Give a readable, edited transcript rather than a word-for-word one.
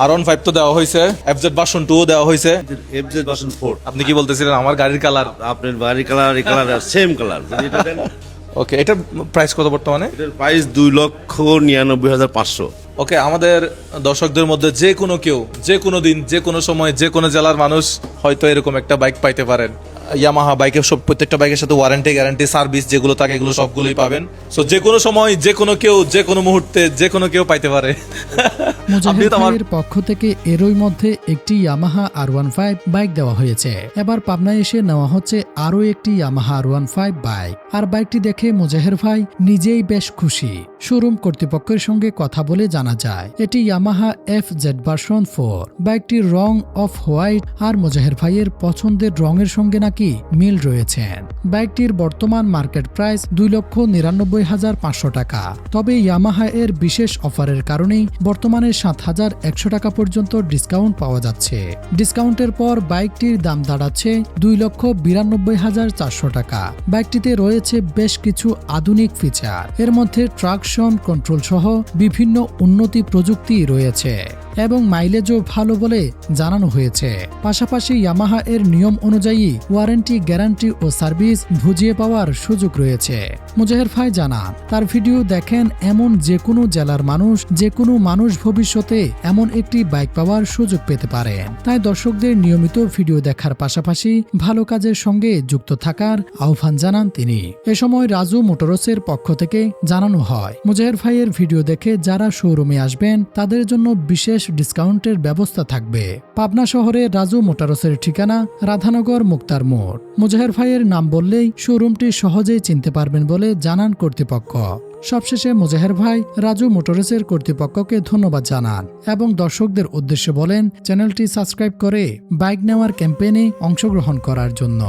R15 তো দেওয়া হয়েছে, FZ ভার্সন 2 দেওয়া হয়েছে। FZ ভার্সন 4 আপনি কি বলতেছিলেন আমার গাড়ির কালার? আপনার বাড়ির কালার এই কালার সেম কালার। ওকে, এটার প্রাইস কত বর্তমানে? এটার প্রাইস 2,99,500। ওকে, আমাদের দর্শকদের মধ্যে যে কোনো কেউ, যে কোনো দিন, যে কোনো সময়, যে কোনো জেলার মানুষ হয়তো এরকম একটা বাইক পাইতে পারেন। ইয়ামাহা বাইকের সব প্রত্যেকটা বাইকের সাথে ওয়ারেন্টি, গ্যারান্টি, সার্ভিস যেগুলো থাকে এগুলো সবগুলোই পাবেন। সো যে কোনো সময়, যে কোনো কেউ, যে কোনো মুহূর্তে, যে কোনো কেউ পাইতে পারে। মুজাহিদ ভাইয়ের পক্ষ থেকে এরই মধ্যে একটি ইয়ামাহা R15 বাইক দেওয়া হয়েছে। এবার পাবনায় এসে নেওয়া হচ্ছে আরও একটি ইয়ামাহা R15 বাইক। আর বাইকটি দেখে মুজাহিদ ভাই নিজেই বেশ খুশি। শোরুম কর্তৃপক্ষের সঙ্গে কথা বলে জানা যায় এটি ইয়ামাহা FZ ভার্সন 4। বাইকটির রং অফ হোয়াইট আর মুজাহিদ ভাইয়ের পছন্দের রঙের সঙ্গে নাকি মিল রয়েছেন। বাইকটির বর্তমান মার্কেট প্রাইস 2,99,500 টাকা। তবে ইয়ামাহা এর বিশেষ অফারের কারণেই বর্তমানে 7,100 টাকা পর্যন্ত ডিসকাউন্ট পাওয়া যাচ্ছে। ডিসকাউন্টের পর বাইকটির দাম দাঁড়াচ্ছে 2,92,400 টাকা। বাইকটিতে রয়েছে বেশ কিছু আধুনিক ফিচার, এর মধ্যে ট্রাকশন কন্ট্রোল সহ বিভিন্ন উন্নতি প্রযুক্তি রয়েছে এবং মাইলেজও ভালো বলে জানানো হয়েছে। পাশাপাশি ইয়ামাহা এর নিয়ম অনুযায়ী ওয়ারেন্টি, গ্যারান্টি ও সার্ভিস বুঝিয়ে পাওয়ার সুযোগ রয়েছে। মুজাহিদ ভাই জানান তার ভিডিও দেখেন এমন যে কোনো জেলার মানুষ, যে কোনো মানুষ ভবিষ্যতে এমন একটি বাইক পাওয়ার সুযোগ পেতে পারেন। তাই দর্শকদের নিয়মিত ভিডিও দেখার পাশাপাশি ভালো কাজের সঙ্গে যুক্ত থাকার আহ্বান জানান তিনি। এ সময় রাজু মোটরসের পক্ষ থেকে জানানো হয় মুজাহিদ ভাইয়ের ভিডিও দেখে যারা শোরুমে আসবেন তাদের জন্য বিশেষ ডিসকাউন্টের ব্যবস্থা থাকবে। পাবনা শহরে রাজু মোটরসের ঠিকানা রাধানগর মুক্তার মোড়। মুজাহিদ ভাইয়ের নাম বললেই শোরুমটি সহজেই চিনতে পারবেন বলে জানান কর্তৃপক্ষ। সবশেষে মুজাহিদ ভাই রাজু মোটরসের কর্তৃপক্ষকে ধন্যবাদ জানান এবং দর্শকদের উদ্দেশ্যে বলেন চ্যানেলটি সাবস্ক্রাইব করে বাইক নেওয়ার ক্যাম্পেইনে অংশগ্রহণ করার জন্য।